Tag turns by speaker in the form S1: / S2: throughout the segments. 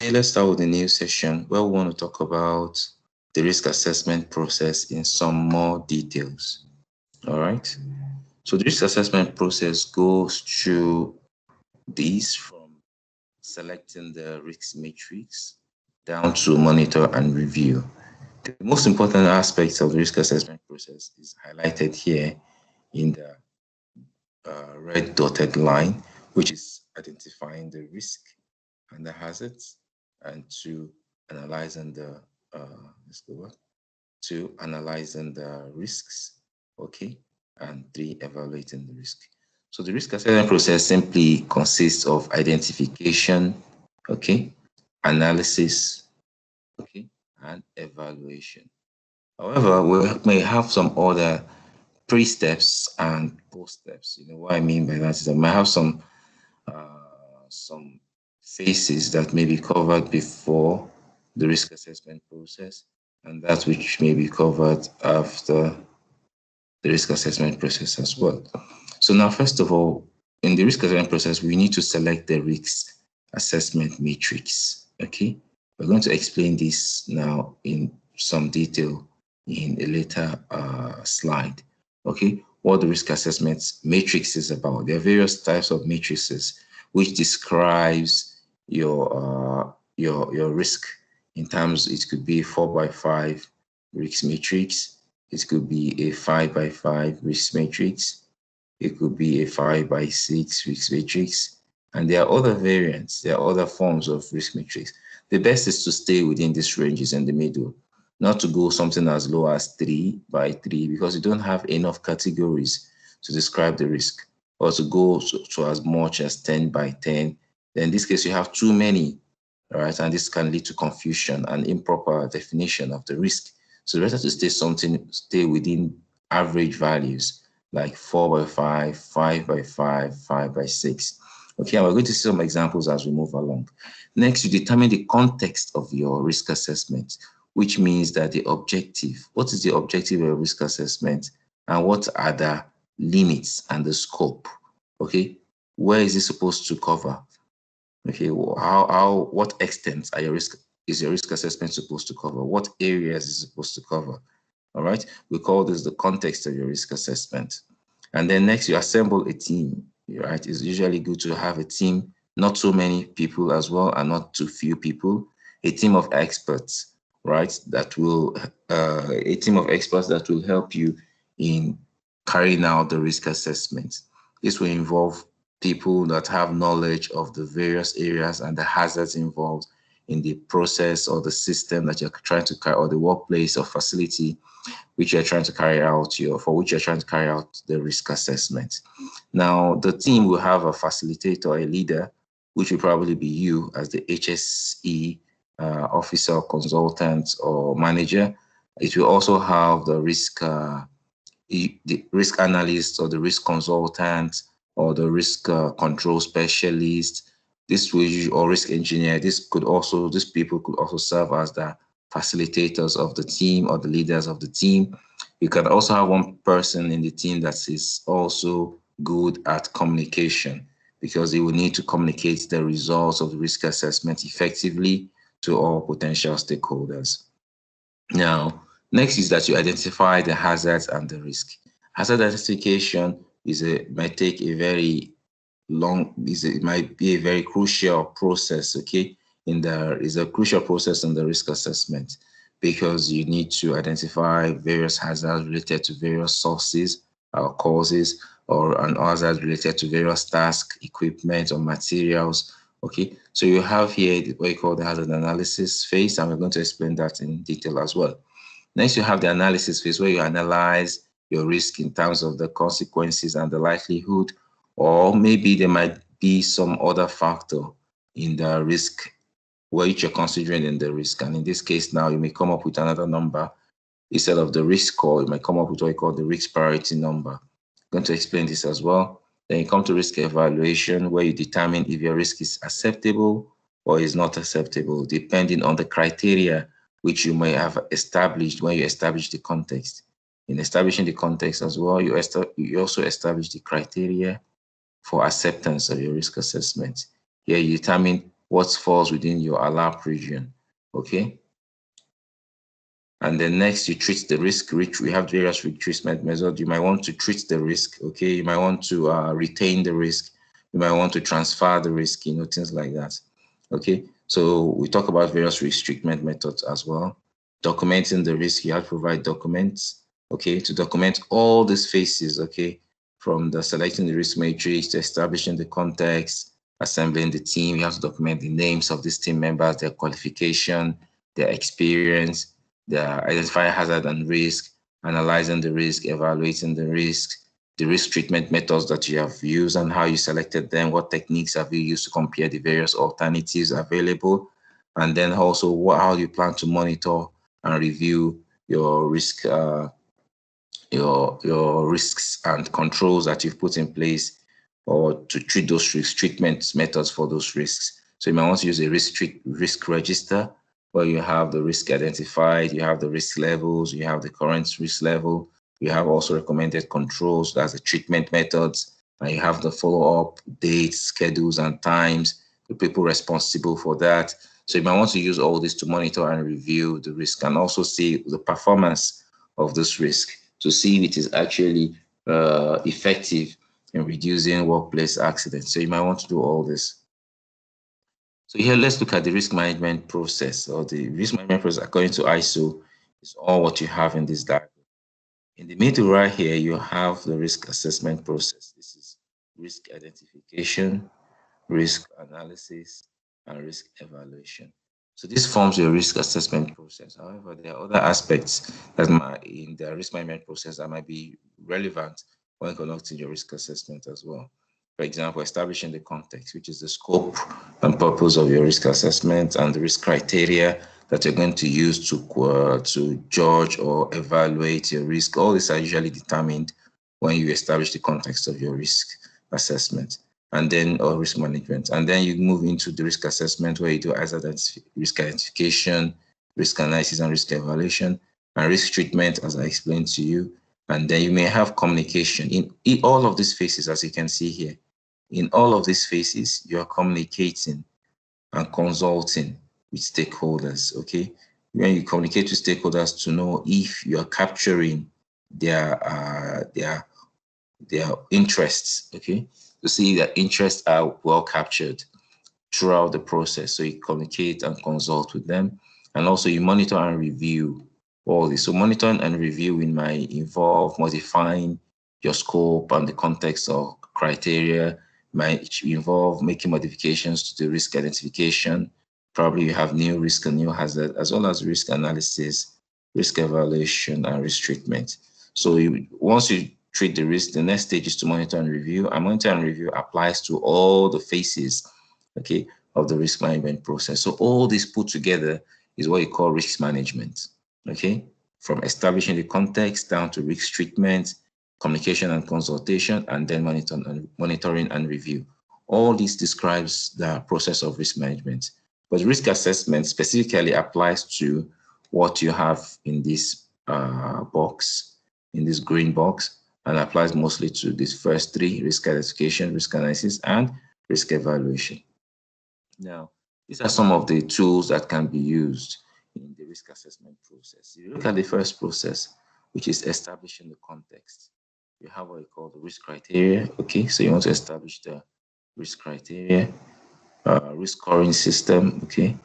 S1: Let's start with a new session where we want to talk about the risk assessment process in some more details. All right. So the risk assessment process goes through these from selecting the risk matrix down to monitor and review. The most important aspects of the risk assessment process is highlighted here in the red dotted line, which is identifying the risk and the hazards, and to analyzing the let's go back to analyzing the risks, okay, and three, evaluating the risk. So the risk assessment process simply consists of identification, okay, analysis, okay, and evaluation. However, we may have some other pre-steps and post-steps. You know what I mean by that is I might have some phases that may be covered before the risk assessment process, and that which may be covered after the risk assessment process as well. So now, first of all, in the risk assessment process, we need to select the risk assessment matrix. Okay, we're going to explain this now in some detail in a later slide. Okay, what the risk assessment matrix is about. There are various types of matrices which describes your risk in terms. It could be 4x5 risk matrix. It could be a 5x5 risk matrix. It could be a 5x6 risk matrix. And there are other variants. There are other forms of risk matrix. The best is to stay within these ranges in the middle, not to go something as low as 3x3 because you don't have enough categories to describe the risk, or to go to as much as 10x10. Then in this case, you have too many, all right? And this can lead to confusion and improper definition of the risk. So better to stay within average values like 4x5, 5x5, 5x6. Okay, and we're going to see some examples as we move along. Next, you determine the context of your risk assessment, which means that the objective. What is the objective of a risk assessment, and what are the limits and the scope? Okay, where is it supposed to cover? Okay, what extent is your risk assessment supposed to cover? What areas is it supposed to cover? All right, we call this the context of your risk assessment. And then next, you assemble a team. Right, it's usually good to have a team, not so many people as well, and not too few people. A team of experts, right? A team of experts that will help you in carrying out the risk assessment. This will involve people that have knowledge of the various areas and the hazards involved in the process or the system that you're trying to carry, or the workplace or facility which you're trying to carry out the risk assessment. Now, the team will have a facilitator, a leader, which will probably be you as the HSE officer, consultant, or manager. It will also have the risk analyst, or the risk consultant, or the risk control specialist. This will, or risk engineer. These people could also serve as the facilitators of the team or the leaders of the team. You can also have one person in the team that is also good at communication, because they will need to communicate the results of the risk assessment effectively to all potential stakeholders. Now, next is that you identify the hazards and the risk. Hazard identification might take a very long, it might be a very crucial process, okay? Is a crucial process in the risk assessment, because you need to identify various hazards related to various sources or causes, and hazards related to various tasks, equipment, or materials. Okay, so you have here what you call the hazard analysis phase, and we're going to explain that in detail as well. Next, you have the analysis phase, where you analyze your risk in terms of the consequences and the likelihood, or maybe there might be some other factor in the risk which you're considering in the risk. And in this case now, you may come up with another number. Instead of the risk score, you might come up with what you call the risk priority number. I'm going to explain this as well. Then you come to risk evaluation, where you determine if your risk is acceptable or is not acceptable, depending on the criteria which you may have established when you establish the context. In establishing the context as well, you also establish the criteria for acceptance of your risk assessment. Here you determine what falls within your ALAP region, okay? And then next, you treat the risk. We have various risk treatment methods. You might want to treat the risk, okay? You might want to retain the risk. You might want to transfer the risk, you know, things like that, okay? So we talk about various risk treatment methods as well. Documenting the risk, you have to provide documents, okay, to document all these phases, okay, from the selecting the risk matrix to establishing the context, assembling the team. You have to document the names of these team members, their qualification, their experience, the identify hazard and risk, analyzing the risk, evaluating the risk, the risk treatment methods that you have used and how you selected them, what techniques have you used to compare the various alternatives available, and then also how you plan to monitor and review your risk, your risks and controls that you've put in place, or to treat those risk treatment methods for those risks. So you might want to use a risk register, where you have the risk identified, you have the risk levels, you have the current risk level, you have also recommended controls, that's the treatment methods, and you have the follow-up dates, schedules, and times, the people responsible for that. So you might want to use all this to monitor and review the risk, and also see the performance of this risk to see if it is actually effective in reducing workplace accidents. So you might want to do all this. So here, let's look at the risk management process, or the risk management process according to ISO is all what you have in this diagram. In the middle right here, you have the risk assessment process. This is risk identification, risk analysis, and risk evaluation. So this forms your risk assessment process. However, there are other aspects that in the risk management process that might be relevant when conducting your risk assessment as well. For example, establishing the context, which is the scope and purpose of your risk assessment and the risk criteria that you're going to use to judge or evaluate your risk. All these are usually determined when you establish the context of your risk assessment, and then or risk management. And then you move into the risk assessment, where you do risk identification, risk analysis, and risk evaluation, and risk treatment, as I explained to you. And then you may have communication in all of these phases, as you can see here. In all of these phases, you are communicating and consulting with stakeholders, okay? When you communicate with stakeholders to know if you are capturing their interests, okay? To see that interests are well captured throughout the process. So you communicate and consult with them, and also you monitor and review all this. So monitoring and reviewing might involve modifying your scope and the context of criteria, might involve making modifications to the risk identification. Probably you have new risk and new hazard, as well as risk analysis, risk evaluation, and risk treatment. So once you treat the risk, the next stage is to monitor and review. And monitor and review applies to all the phases, okay, of the risk management process. So all this put together is what you call risk management, okay? From establishing the context down to risk treatment, communication and consultation, and then monitoring and review. All this describes the process of risk management. But risk assessment specifically applies to what you have in this box, in this green box, and applies mostly to these first three: risk identification, risk analysis, and risk evaluation. Now, these are some of the tools that can be used in the risk assessment process. If you look at the first process, which is establishing the context, you have what you call the risk criteria. Okay, so you want to establish the risk criteria, risk scoring system. Okay,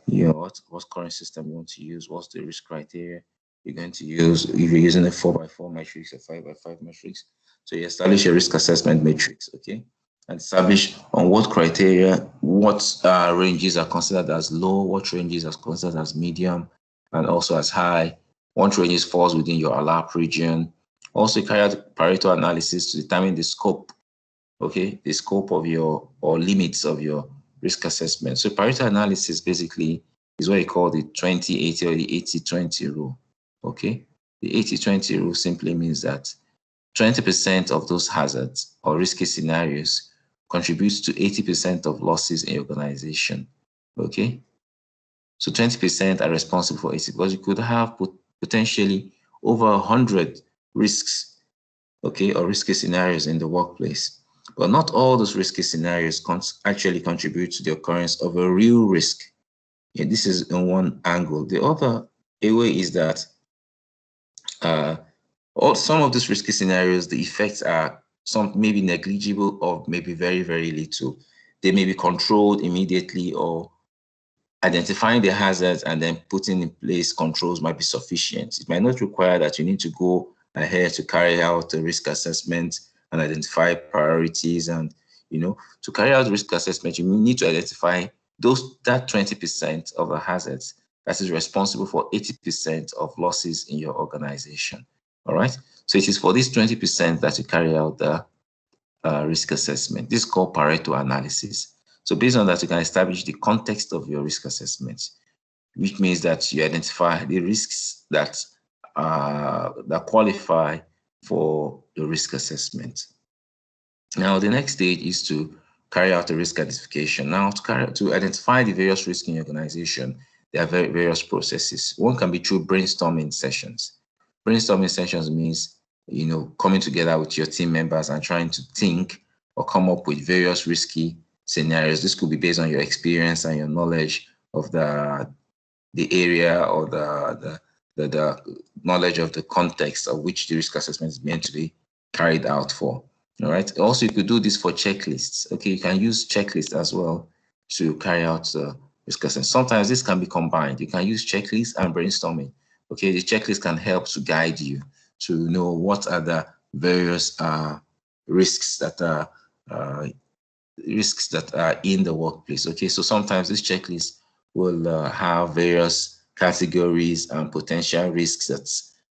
S1: you know what scoring system you want to use, what's the risk criteria you're going to use, if you're using a 4x4 matrix or 5x5 matrix. So you establish a risk assessment matrix, okay, and establish on what criteria, what ranges are considered as low, what ranges are considered as medium, and also as high, what ranges falls within your ALAP region. Also carry out Pareto analysis to determine the scope, okay, the scope of your, or limits of your risk assessment. So Pareto analysis basically is what you call the 20-80 or the 80-20 rule, okay? The 80-20 rule simply means that 20% of those hazards or risky scenarios contributes to 80% of losses in your organization, okay? So 20% are responsible for 80, because you could have potentially over 100 risks, okay, or risky scenarios in the workplace. But not all those risky scenarios actually contribute to the occurrence of a real risk. Yeah, this is in one angle. The other way is that some of these risky scenarios, the effects are some maybe negligible or maybe very, very little. They may be controlled immediately, or identifying the hazards and then putting in place controls might be sufficient. It might not require that you need to go ahead to carry out a risk assessment and identify priorities. And, to carry out risk assessment, you need to identify that 20% of the hazards that is responsible for 80% of losses in your organization. All right. So it is for this 20% that you carry out the risk assessment. This is called Pareto analysis. So based on that, you can establish the context of your risk assessment, which means that you identify the risks that qualify for the risk assessment. Now, the next stage is to carry out a risk identification. Now, to identify the various risks in your organization, there are various processes. One can be through brainstorming sessions. Brainstorming sessions means, coming together with your team members and trying to think or come up with various risky scenarios. This could be based on your experience and your knowledge of the area, or the knowledge of the context of which the risk assessment is meant to be carried out for. All right. Also, you could do this for checklists. Okay, you can use checklists as well to carry out risk assessment. Sometimes this can be combined. You can use checklists and brainstorming. Okay, the checklist can help to guide you to know what are the various risks that are in the workplace. Okay, so sometimes this checklist will have various categories and potential risks that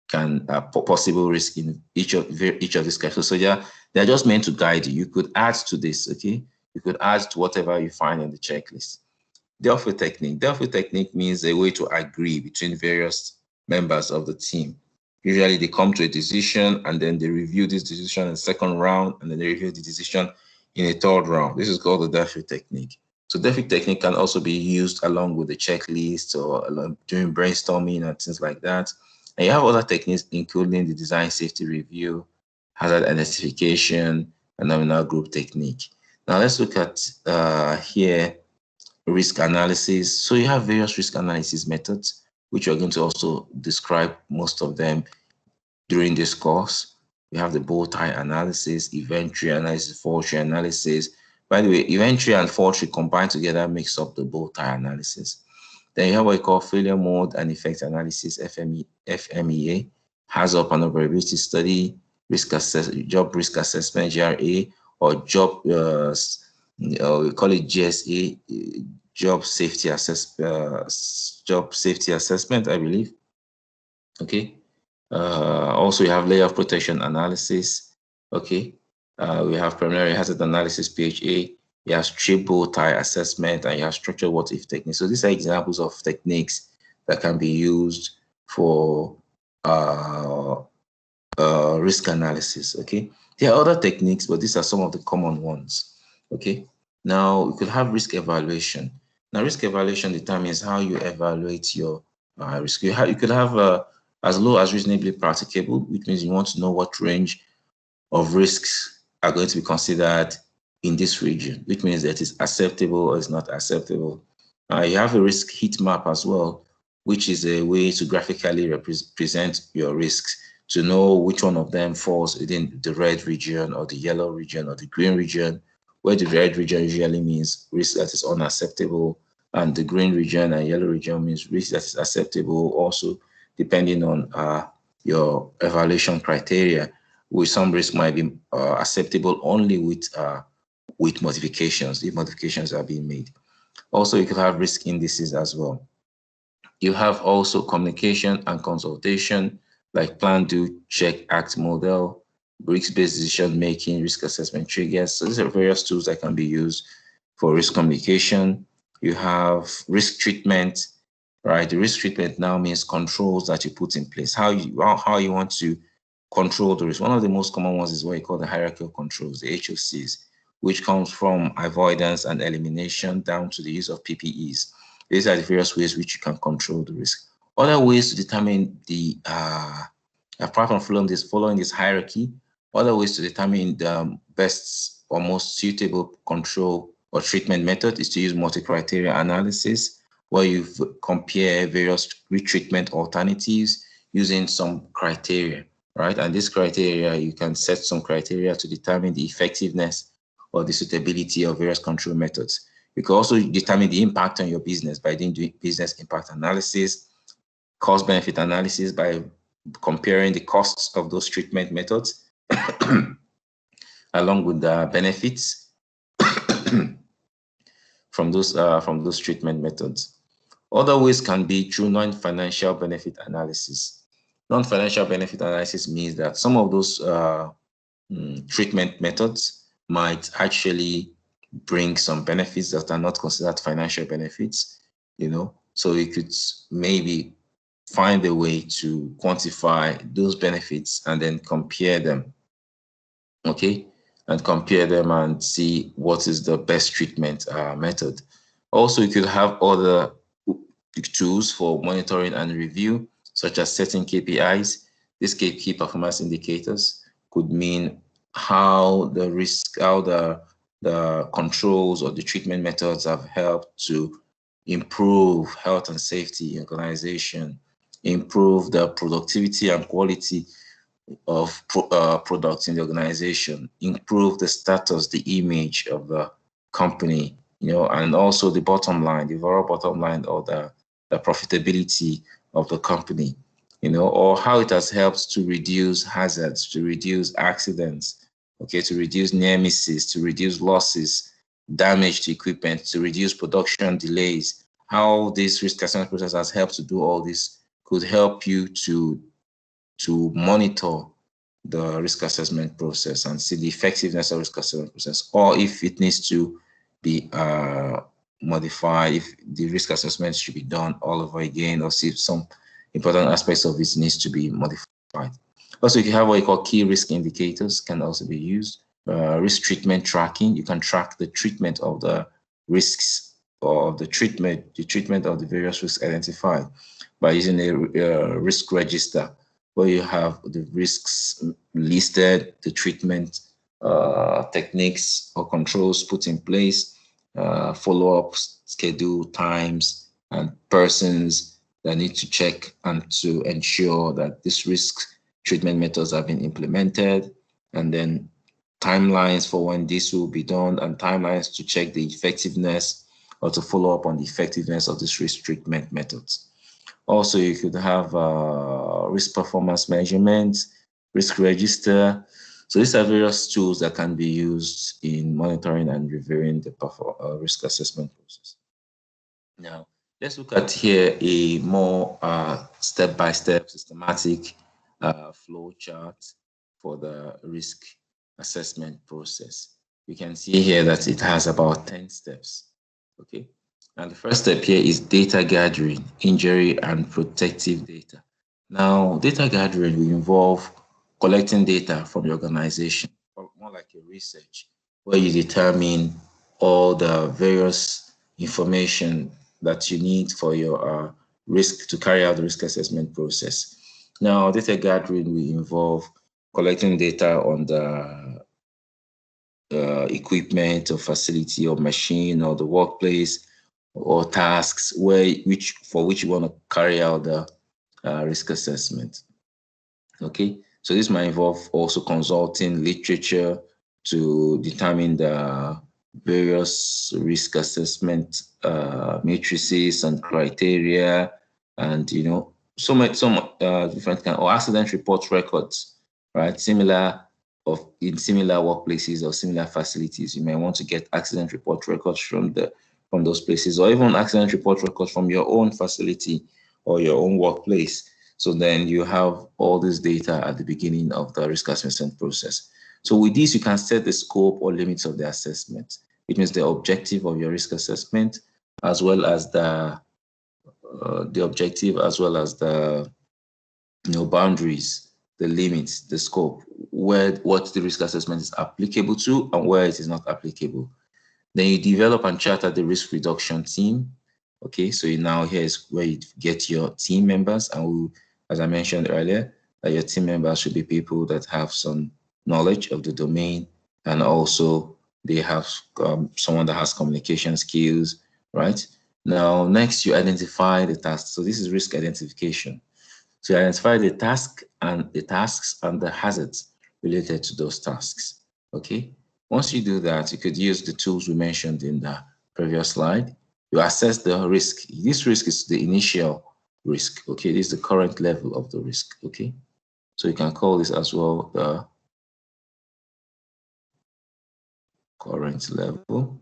S1: can possible risk in each of these categories. So they're just meant to guide you. You could add to this. Okay, you could add to whatever you find in the checklist. Delphi technique. Delphi technique means a way to agree between various members of the team. Usually they come to a decision and then they review this decision in the second round, and then they review the decision in a third round. This is called the Delphi technique. So Delphi technique can also be used along with the checklist or during brainstorming and things like that. And you have other techniques, including the design safety review, hazard identification, and nominal group technique. Now let's look at here risk analysis. So you have various risk analysis methods, which we're going to also describe most of them during this course. We have the bow tie analysis, event tree analysis, fault tree analysis. By the way, event tree and fault tree combined together makes up the bow tie analysis. Then you have what we call failure mode and effect analysis, FMEA, hazard and vulnerability study, job risk assessment, GRA, or job, we call it GSA, job safety assessment, I believe. Okay. Also, we have layer of protection analysis. Okay. We have preliminary hazard analysis, PHA. You have strip bow tie assessment, and you have structured what if technique. So these are examples of techniques that can be used for risk analysis. Okay. There are other techniques, but these are some of the common ones. Okay. Now we could have risk evaluation. Now, risk evaluation determines how you evaluate your risk. You could have as low as reasonably practicable, which means you want to know what range of risks are going to be considered in this region, which means that it's acceptable or it's not acceptable. You have a risk heat map as well, which is a way to graphically represent your risks, to know which one of them falls within the red region or the yellow region or the green region, where the red region usually means risk that is unacceptable, and the green region and yellow region means risk that is acceptable, also depending on your evaluation criteria, with some risk might be acceptable only with modifications, if modifications are being made. Also, you could have risk indices as well. You have also communication and consultation, like plan, do, check, act model, risk-based decision-making, risk assessment triggers. So these are various tools that can be used for risk communication. You have risk treatment, right? The risk treatment now means controls that you put in place, how you want to control the risk. One of the most common ones is what you call the hierarchical controls, the HOCs, which comes from avoidance and elimination down to the use of PPEs. These are the various ways which you can control the risk. Other ways to determine the, apart from following this hierarchy, other ways to determine the best or most suitable control or treatment method is to use multi-criteria analysis, where you compare various retreatment alternatives using some criteria, right? And this criteria, you can set some criteria to determine the effectiveness or the suitability of various control methods. You can also determine the impact on your business by doing business impact analysis, cost benefit analysis by comparing the costs of those treatment methods along with the benefits from those treatment methods. Other ways can be through non-financial benefit analysis. Non-financial benefit analysis means that some of those treatment methods might actually bring some benefits that are not considered financial benefits, so you could maybe find a way to quantify those benefits and then compare them, okay? And compare them and see what is the best treatment method. Also, you could have other tools for monitoring and review, such as setting KPIs. These key performance indicators could mean how the controls or the treatment methods have helped to improve health and safety in organization, improve the productivity and quality of products in the organization, improve the status, the image of the company, and also the bottom line, the overall bottom line, or the profitability of the company, or how it has helped to reduce hazards, to reduce accidents, okay, to reduce near misses, to reduce losses, damage to equipment, to reduce production delays. How this risk assessment process has helped to do all this could help you to monitor the risk assessment process and see the effectiveness of risk assessment process, or if it needs to be modified, if the risk assessment should be done all over again, or see if some important aspects of it needs to be modified. Also, you have what you call key risk indicators, can also be used. Risk treatment tracking, you can track the treatment of the risks or the treatment of the various risks identified by using a risk register, where you have the risks listed, the treatment techniques or controls put in place, follow-up schedule, times, and persons that need to check and to ensure that these risk treatment methods have been implemented, and then timelines for when this will be done, and timelines to check the effectiveness or to follow up on the effectiveness of these risk treatment methods. Also, you could have risk performance measurements, risk register. So these are various tools that can be used in monitoring and reviewing the risk assessment process. Now, let's look at here a more step-by-step systematic flow chart for the risk assessment process. You can see here that it has about 10 steps, okay? And the first step here is data gathering, injury and protective data. Now, data gathering will involve collecting data from your organization, or more like a research, where you determine all the various information that you need for your risk to carry out the risk assessment process. Now, data gathering will involve collecting data on the equipment or facility or machine or the workplace or tasks for which you want to carry out the risk assessment. Okay, so this might involve also consulting literature to determine the various risk assessment matrices and criteria, and some different kind, or accident report records, right? In similar workplaces or similar facilities, you may want to get accident report records from those places, or even accident report records from your own facility or your own workplace. So then you have all this data at the beginning of the risk assessment process. So with this, you can set the scope or limits of the assessment. It means the objective of your risk assessment, as well as the objective, as well as the boundaries, the limits, the scope, what the risk assessment is applicable to and where it is not applicable. Then you develop and charter the risk reduction team. Okay, so now here's where you get your team members, and as I mentioned earlier, your team members should be people that have some knowledge of the domain and also they have someone that has communication skills, right? Now, next you identify the task. So this is risk identification. So you identify the tasks and the hazards related to those tasks. Okay. Once you do that, you could use the tools we mentioned in the previous slide. You assess the risk. This risk is the initial risk. Okay. This is the current level of the risk. Okay. So you can call this as well the current level.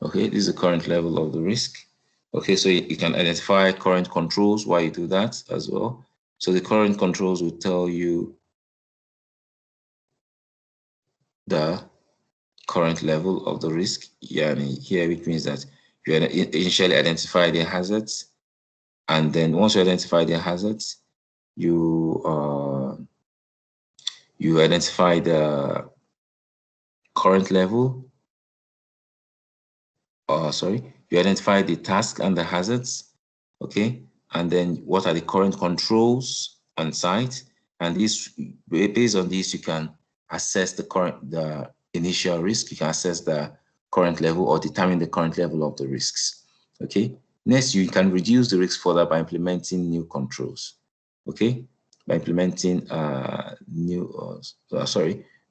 S1: Okay, this is the current level of the risk. Okay, so you can identify current controls while you do that as well. So the current controls will tell you the current level of the risk. Yeah, here it means that you initially identify the hazards, and then once you identify the hazards, you identify the current level. You identify the task and the hazards, okay? And then what are the current controls on site? And this, based on this, you can assess the initial risk. You can assess the current level or determine the current level of the risks, okay? Next, you can reduce the risk further by implementing new controls, okay? By implementing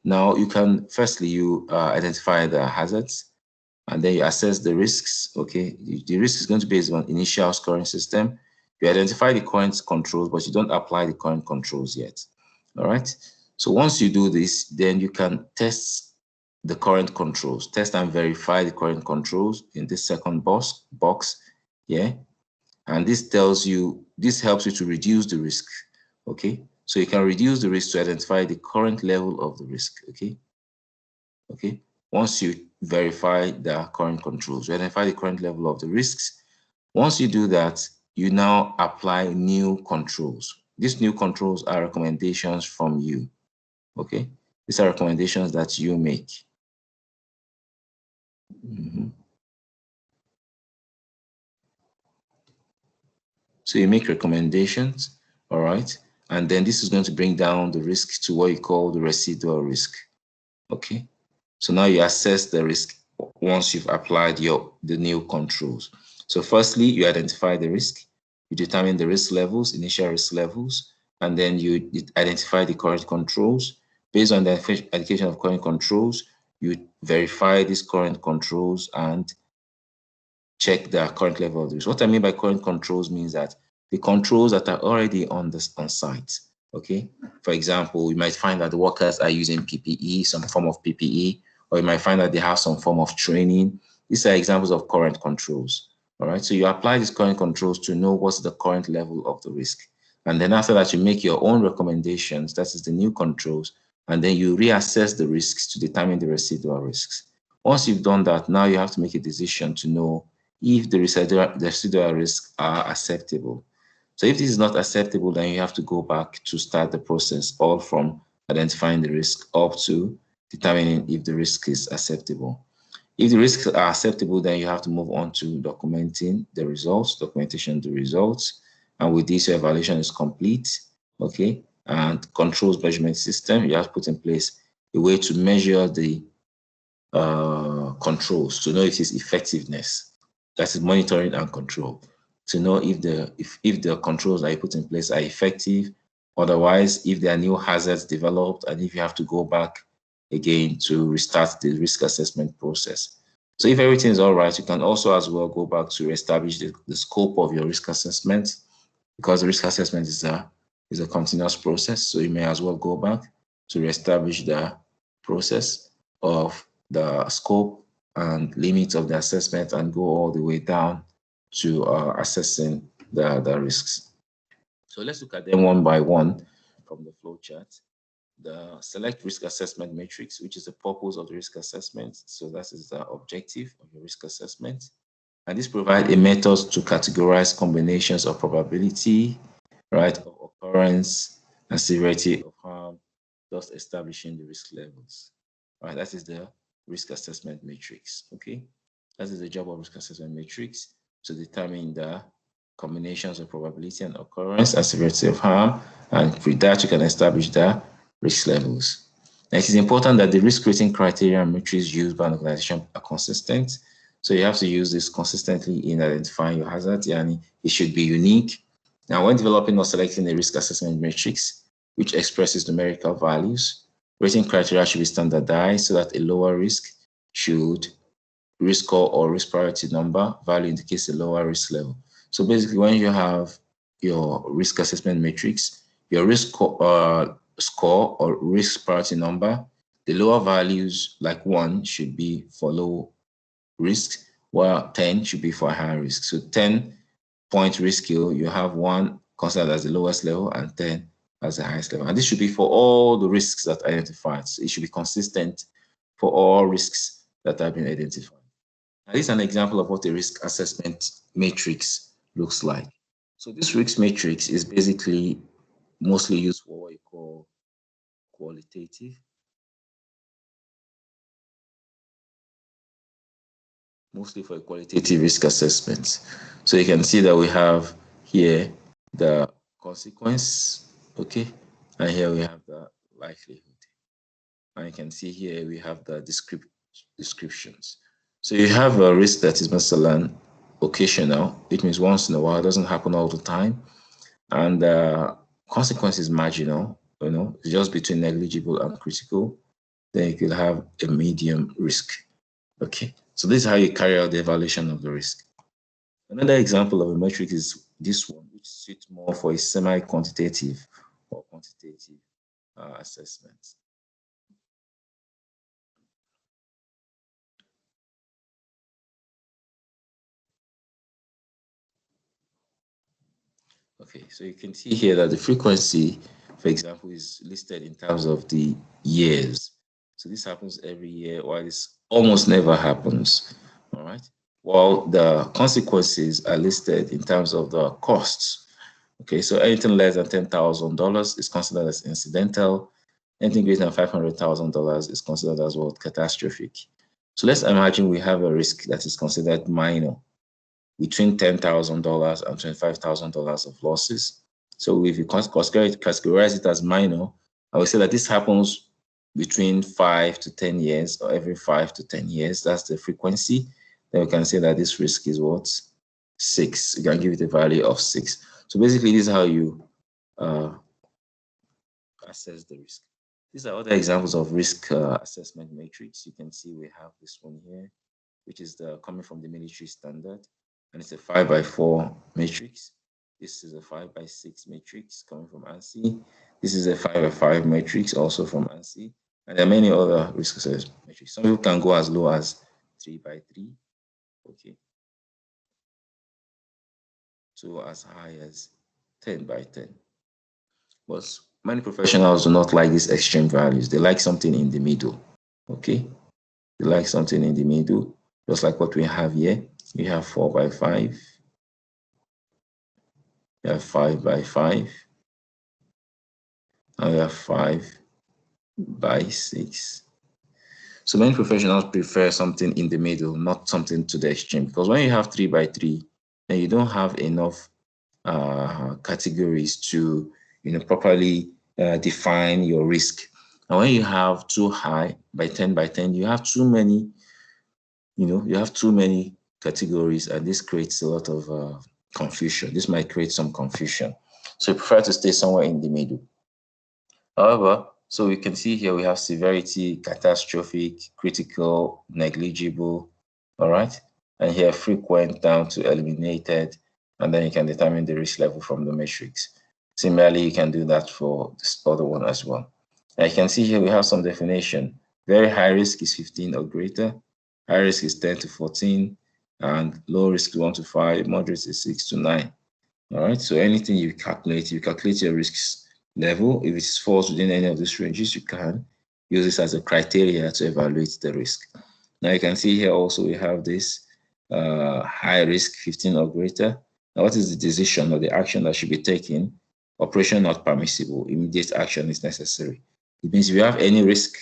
S1: Now you can, firstly, you identify the hazards, and then you assess the risks. Okay, the risk is going to be based on initial scoring system. You identify the current controls, but you don't apply the current controls yet. All right. So once you do this, then you can test the current controls, test and verify the current controls in this second box. Yeah. And this helps you to reduce the risk. Okay. So you can reduce the risk to identify the current level of the risk. Okay. Okay. Once you verify the current controls, you identify the current level of the risks. Once you do that, you now apply new controls. These new controls are recommendations from you. Okay. These are recommendations that you make. So you make recommendations, all right? And then this is going to bring down the risk to what you call the residual risk. Okay. So now you assess the risk once you've applied the new controls. So firstly, you identify the risk, you determine the risk levels, initial risk levels, and then you identify the current controls. Based on the identification of current controls, you verify these current controls and check the current level of the risk. What I mean by current controls means that the controls that are already on site. Okay. For example, you might find that the workers are using PPE, some form of PPE, or you might find that they have some form of training. These are examples of current controls. All right. So you apply these current controls to know what's the current level of the risk. And then after that, you make your own recommendations. That is the new controls. And then you reassess the risks to determine the residual risks. Once you've done that, now you have to make a decision to know if the residual risks are acceptable. So if this is not acceptable, then you have to go back to start the process, all from identifying the risk up to determining if the risk is acceptable. If the risks are acceptable, then you have to move on to documentation of the results. And with this, your evaluation is complete, okay? And controls measurement system, you have to put in place a way to measure the controls to know its effectiveness. That is monitoring and control, to know if the controls that you put in place are effective. Otherwise, if there are new hazards developed and if you have to go back again to restart the risk assessment process. So if everything is all right, you can also as well go back to establish the scope of your risk assessment, because the risk assessment is a continuous process. So you may as well go back to reestablish the process of the scope and limits of the assessment and go all the way down to assessing the risks. So let's look at them one by one from the flow chart. The select risk assessment matrix, which is the purpose of the risk assessment. So that is the objective of your risk assessment. And this provides a method to categorize combinations of probability, right, of occurrence and severity of harm, thus establishing the risk levels. Right, that is the risk assessment matrix. Okay, that is the job of risk assessment matrix, to determine the combinations of probability and occurrence and severity of harm, and with that you can establish the risk levels. Now, it is important that the risk rating criteria and metrics used by an organization are consistent. So you have to use this consistently in identifying your hazards, and it should be unique. Now, when developing or selecting a risk assessment matrix, which expresses numerical values, rating criteria should be standardized so that a lower risk should risk score or risk priority number value indicates a lower risk level. So basically, when you have your risk assessment matrix, your risk score or risk priority number, the lower values like 1 should be for low risk, while 10 should be for high risk. So 10-point risk scale, you have 1 considered as the lowest level and 10 as the highest level. And this should be for all the risks that are identified. So it should be consistent for all risks that have been identified. Now, this is an example of what a risk assessment matrix looks like. So this risk matrix is basically mostly used for what you call qualitative. Mostly for qualitative risk assessments. So you can see that we have here the consequence, okay, and here we have the likelihood. And you can see here we have the descriptions. So you have a risk that is مثلا occasional, which means once in a while, it doesn't happen all the time. And consequence is marginal, it's just between negligible and critical. Then you could have a medium risk. Okay, so this is how you carry out the evaluation of the risk. Another example of a metric is this one, which suits more for a semi-quantitative or quantitative assessment. Okay, so you can see here that the frequency, for example, is listed in terms of the years. So this happens every year, while this almost never happens, all right? While the consequences are listed in terms of the costs. Okay, so anything less than $10,000 is considered as incidental. Anything greater than $500,000 is considered as what, catastrophic. So let's imagine we have a risk that is considered minor, between $10,000 and $25,000 of losses. So if you categorize it as minor, I would say that this happens between 5 to 10 years, or every 5 to 10 years. That's the frequency. Then we can say that this risk is what? 6. You can give it a value of 6. So basically, this is how you assess the risk. These are other examples of risk assessment matrix. You can see we have this one here, which is coming from the military standard, and it's a 5x4 matrix. This is a 5x6 matrix coming from ANSI. This is a 5x5 matrix also from ANSI, and there are many other risk assessment matrix. Some people can go as low as 3x3, okay, to as high as 10x10. But many professionals do not like these extreme values. They like something in the middle, okay? They like something in the middle, just like what we have here. We have 4x5, we have 5x5, and we have 5x6. So many professionals prefer something in the middle, not something to the extreme, because when you have 3x3, then you don't have enough categories to properly define your risk. And when you have too high by 10x10, you have too many, you have too many categories, and this creates a lot of confusion. This might create some confusion. So you prefer to stay somewhere in the middle. However, so we can see here we have severity, catastrophic, critical, negligible, all right? And here frequent down to eliminated, and then you can determine the risk level from the matrix. Similarly, you can do that for this other one as well. Now you can see here we have some definition. Very high risk is 15 or greater. High risk is 10 to 14, and low risk is 1 to 5, moderate is 6 to 9. All right, so anything you calculate your risks level. If it falls within any of these ranges, you can use this as a criteria to evaluate the risk. Now you can see here also we have this high risk 15 or greater. Now what is the decision or the action that should be taken? Operation not permissible, immediate action is necessary. It means if you have any risk,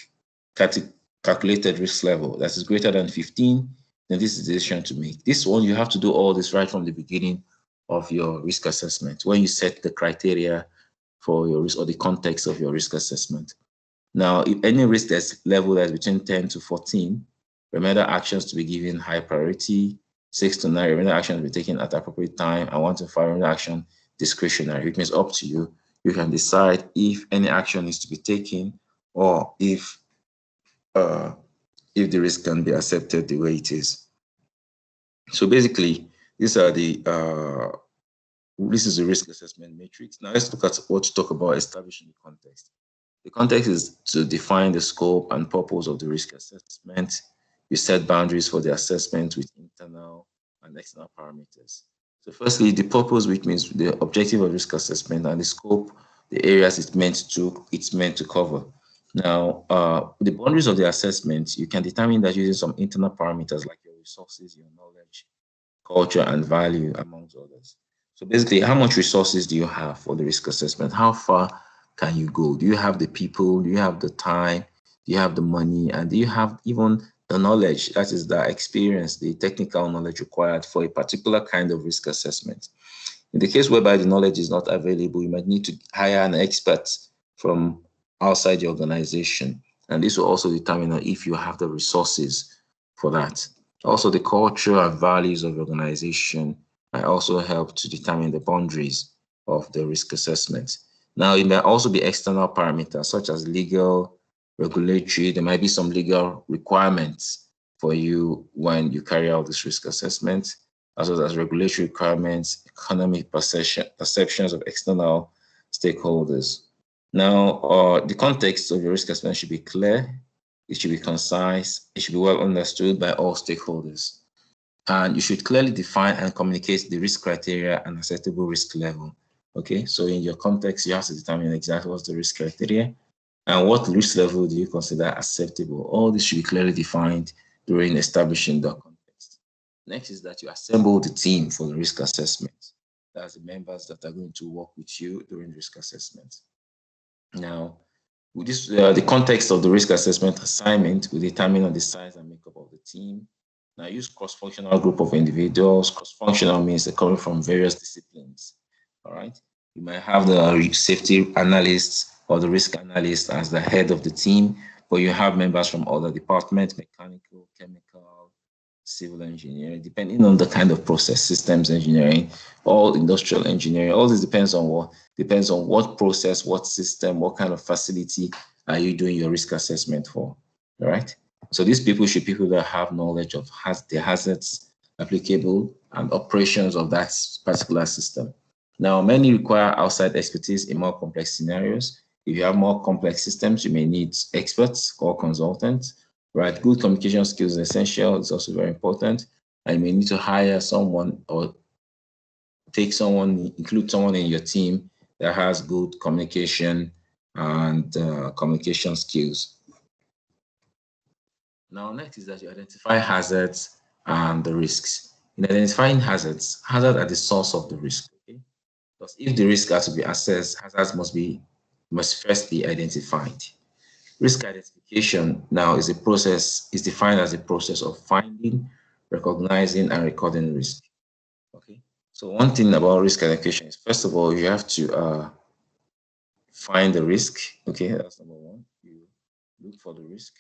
S1: calculated risk level that is greater than 15, then this is the decision to make. This one, you have to do all this right from the beginning of your risk assessment when you set the criteria for your risk or the context of your risk assessment. Now, if any risk that's level that's between 10 to 14, remedial actions to be given high priority, 6 to 9, remedial actions to be taken at appropriate time, and 1 to 5, remedial action discretionary. It means up to you. You can decide if any action is to be taken or if the risk can be accepted the way it is. So basically, these are the this is the risk assessment matrix. Now let's look at what to talk about establishing the context. The context is to define the scope and purpose of the risk assessment. You set boundaries for the assessment with internal and external parameters. So firstly, the purpose, which means the objective of risk assessment, and the scope, the areas it's meant to cover. Now, the boundaries of the assessment, you can determine that using some internal parameters like your resources, your knowledge, culture, and value, amongst others. So basically, how much resources do you have for the risk assessment? How far can you go? Do you have the people? Do you have the time? Do you have the money? And do you have even the knowledge, that is the experience, the technical knowledge required for a particular kind of risk assessment? In the case whereby the knowledge is not available, you might need to hire an expert from outside the organization. And this will also determine if you have the resources for that. Also, the culture and values of the organization might also help to determine the boundaries of the risk assessment. Now, it may also be external parameters such as legal, regulatory. There might be some legal requirements for you when you carry out this risk assessment, as well as regulatory requirements, economic perceptions of external stakeholders. Now, the context of your risk assessment should be clear, it should be concise, it should be well understood by all stakeholders. And you should clearly define and communicate the risk criteria and acceptable risk level. Okay, so in your context, you have to determine exactly what's the risk criteria and what risk level do you consider acceptable. All this should be clearly defined during establishing the context. Next is that you assemble the team for the risk assessment. That's the members that are going to work with you during risk assessment. Now, with this, the context of the risk assessment assignment will determine the size and makeup of the team. Now, use cross-functional group of individuals. Cross-functional means they're coming from various disciplines. All right. You might have the safety analyst or the risk analyst as the head of the team, but you have members from other departments, mechanical, chemical, civil engineering, depending on the kind of process, systems engineering, all industrial engineering. All this depends on what process, what system, what kind of facility are you doing your risk assessment for. All right. So these people should be people that have knowledge of the hazards applicable and operations of that particular system. Now, many require outside expertise in more complex scenarios. If you have more complex systems, you may need experts or consultants. Right, good communication skills is essential. It's also very important. And you may need to hire someone or include someone in your team that has good communication and communication skills. Now, next is that you identify hazards and the risks. In identifying hazards are the source of the risk. Okay? Because if the risk has to be assessed, hazards must first be identified. Risk identification now is defined as a process of finding, recognizing, and recording risk. Okay. So one thing about risk identification is, first of all, you have to find the risk. Okay, that's number one. You look for the risk.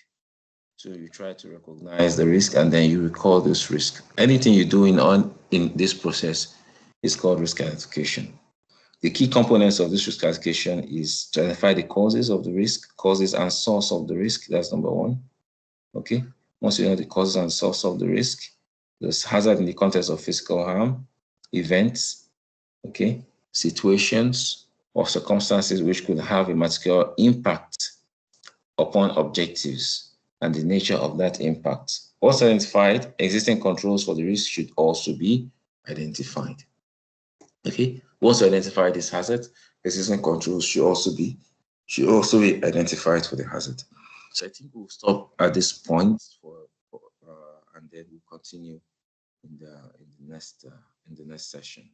S1: So you try to recognize the risk, and then you record this risk. Anything you do in this process is called risk identification. The key components of this risk classification is to identify the causes of the risk, causes and source of the risk. That's number one. Okay. Once you know the causes and source of the risk, there's hazard in the context of physical harm, events, okay, situations or circumstances which could have a material impact upon objectives and the nature of that impact. Once identified, existing controls for the risk should also be identified. Okay. Once you identify this hazard, existing controls should also be identified for the hazard. So I think we'll stop at this point and then we'll continue in the next session.